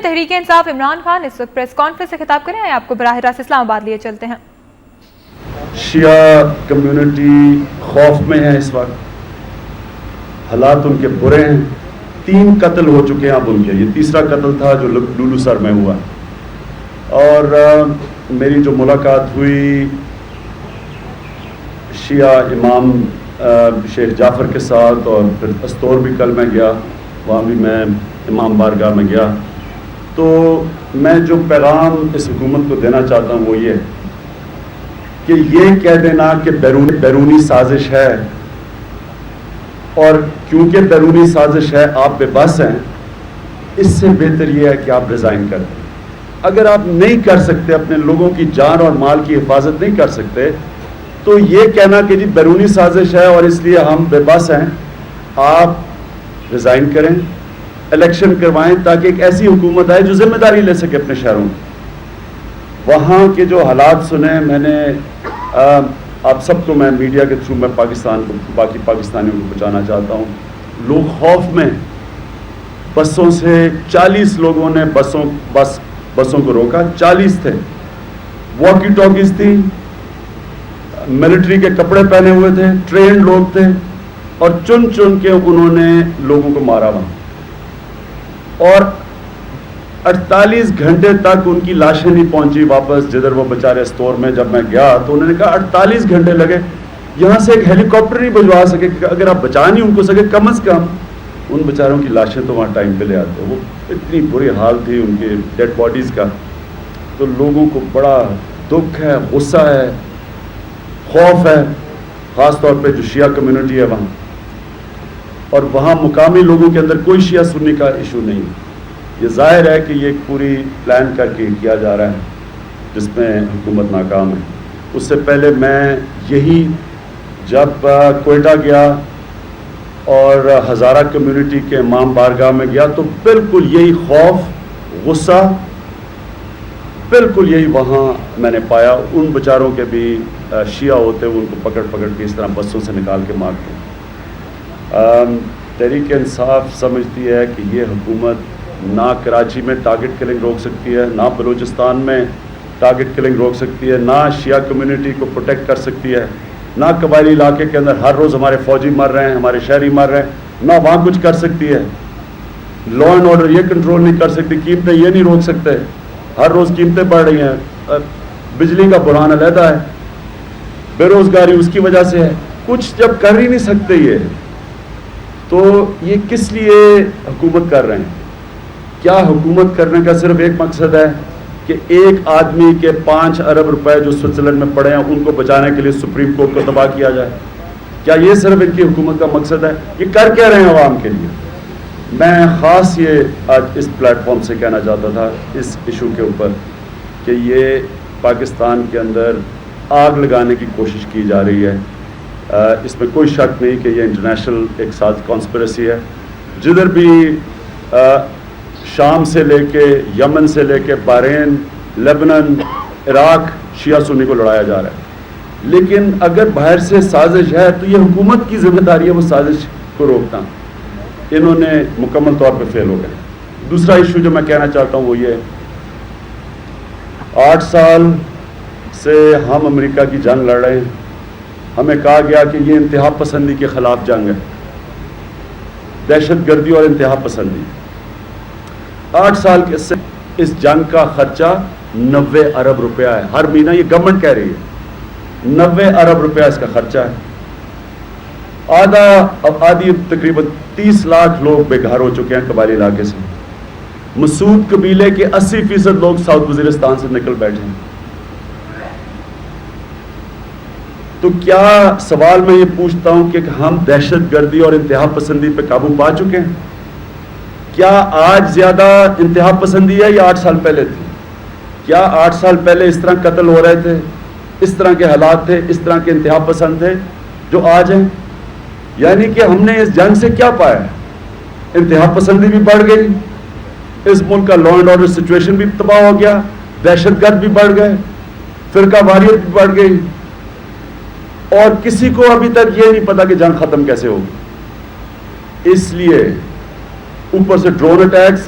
تحریک انصاف عمران خان اس وقت press conference سے خطاب کریں ہیں. آپ کو براہ راست اسلام آباد لیے چلتے ہیں. شیعہ کمیونٹی خوف میں ہے اس وقت, حالات ان کے برے ہیں. 3 قتل ہو چکے ہیں اب ان کے, یہ تیسرا قتل تھا جو لولو سر میں ہوا. اور میری جو ملاقات ہوئی شیعہ امام شیخ جعفر کے ساتھ, اور پھر استور بھی کل میں گیا, وہاں بھی میں امام بارگاہ میں گیا, تو میں جو پیغام اس حکومت کو دینا چاہتا ہوں وہ یہ کہ یہ کہہ دینا کہ بیرونی سازش ہے, اور کیونکہ بیرونی سازش ہے آپ بے بس ہیں, اس سے بہتر یہ ہے کہ آپ ریزائن کر دیں. اگر آپ نہیں کر سکتے, اپنے لوگوں کی جان اور مال کی حفاظت نہیں کر سکتے, تو یہ کہنا کہ جی بیرونی سازش ہے اور اس لیے ہم بے بس ہیں, آپ ریزائن کریں, الیکشن کروائیں, تاکہ ایک ایسی حکومت آئے جو ذمہ داری لے سکے اپنے شہروں کی. وہاں کے جو حالات سنے میں نے, آپ سب کو میں میڈیا کے تھرو میں پاکستان کو, باقی پاکستانیوں کو پہنچانا چاہتا ہوں, لوگ خوف میں. بسوں سے 40 لوگوں نے بسوں کو روکا, 40 تھے, واکی ٹاکیز تھی, ملٹری کے کپڑے پہنے ہوئے تھے, ٹرینڈ لوگ تھے, اور چن چن کے انہوں نے لوگوں کو مارا وہاں. اور 48 گھنٹے تک ان کی لاشیں نہیں پہنچی واپس جدھر وہ بیچارے اسٹور میں. جب میں گیا تو انہوں نے کہا 48 گھنٹے لگے, یہاں سے ایک ہیلی کاپٹر نہیں بھجوا سکے. اگر آپ بچا نہیں ان کو سکے, کم از کم ان بیچاروں کی لاشیں تو وہاں ٹائم پہ لے آتے. وہ اتنی بری حال تھی ان کے ڈیڈ باڈیز کا. تو لوگوں کو بڑا دکھ ہے, غصہ ہے, خوف ہے, خاص طور پہ جو شیعہ کمیونٹی ہے وہاں. اور وہاں مقامی لوگوں کے اندر کوئی شیعہ سنی کا ایشو نہیں. یہ ظاہر ہے کہ یہ ایک پوری پلان کر کے کیا جا رہا ہے جس میں حکومت ناکام ہے. اس سے پہلے میں یہی جب کوئٹہ گیا اور ہزارہ کمیونٹی کے امام بارگاہ میں گیا, تو بالکل یہی خوف, غصہ, بالکل یہی وہاں میں نے پایا. ان بیچاروں کے بھی شیعہ ہوتے وہ ان کو پکڑ کے اس طرح بسوں سے نکال کے مارتے. تحریک انصاف سمجھتی ہے کہ یہ حکومت نہ کراچی میں ٹارگٹ کلنگ روک سکتی ہے, نہ بلوچستان میں ٹارگٹ کلنگ روک سکتی ہے, نہ شیعہ کمیونٹی کو پروٹیکٹ کر سکتی ہے, نہ قبائلی علاقے کے اندر ہر روز ہمارے فوجی مر رہے ہیں, ہمارے شہری مر رہے ہیں, نہ وہاں کچھ کر سکتی ہے. لا اینڈ آرڈر یہ کنٹرول نہیں کر سکتی, قیمتیں یہ نہیں روک سکتے, ہر روز قیمتیں بڑھ رہی ہیں, بجلی کا بحران علیحدہ ہے, بے روزگاری اس کی وجہ سے ہے. کچھ جب کر ہی نہیں سکتے یہ, تو یہ کس لیے حکومت کر رہے ہیں؟ کیا حکومت کرنے کا صرف ایک مقصد ہے کہ ایک آدمی کے 5 ارب روپے جو سوئٹزرلینڈ میں پڑے ہیں ان کو بچانے کے لیے سپریم کورٹ کو تباہ کیا جائے؟ کیا یہ صرف ان کی حکومت کا مقصد ہے؟ یہ کر کیا رہے ہیں عوام کے لیے؟ میں خاص یہ آج اس پلیٹ فارم سے کہنا چاہتا تھا اس ایشو کے اوپر کہ یہ پاکستان کے اندر آگ لگانے کی کوشش کی جا رہی ہے. اس میں کوئی شک نہیں کہ یہ انٹرنیشنل ایک ساتھ کانسپریسی ہے. جدھر بھی شام سے لے کے یمن سے لے کے بحرین, لیبنان, عراق شیعہ سنی کو لڑایا جا رہا ہے. لیکن اگر باہر سے سازش ہے تو یہ حکومت کی ذمہ داری ہے وہ سازش کو روکنا. انہوں نے مکمل طور پہ فیل ہو گئے. دوسرا ایشو جو میں کہنا چاہتا ہوں وہ یہ, 8 سال سے ہم امریکہ کی جنگ لڑ رہے ہیں. ہمیں کہا گیا کہ یہ انتہا پسندی کے خلاف جنگ ہے, دہشت گردی اور انتہا پسندی. 8 سال کے سے اس جنگ کا خرچہ 90 ارب روپیہ ہے ہر مہینہ. یہ گورنمنٹ کہہ رہی ہے 90 ارب روپیہ اس کا خرچہ ہے. آدھی تقریباً 30 لاکھ لوگ بے گھر ہو چکے ہیں قبائلی علاقے سے. مسعود قبیلے کے 80% لوگ ساؤتھ وزیرستان سے نکل بیٹھے ہیں. تو کیا سوال میں یہ پوچھتا ہوں کہ ہم دہشت گردی اور انتہا پسندی پہ قابو پا چکے ہیں؟ کیا آج زیادہ انتہا پسندی ہے یا 8 سال پہلے تھی؟ کیا 8 سال پہلے اس طرح قتل ہو رہے تھے, اس طرح کے حالات تھے, اس طرح کے انتہا پسند تھے جو آج ہیں؟ یعنی کہ ہم نے اس جنگ سے کیا پایا؟ انتہا پسندی بھی بڑھ گئی, اس ملک کا لا اینڈ آرڈر سچویشن بھی تباہ ہو گیا, دہشت گرد بھی بڑھ گئے, فرقہ واریت بھی بڑھ گئی, اور کسی کو ابھی تک یہ نہیں پتا کہ جنگ ختم کیسے ہوگی. اس لیے اوپر سے ڈرون اٹیکس,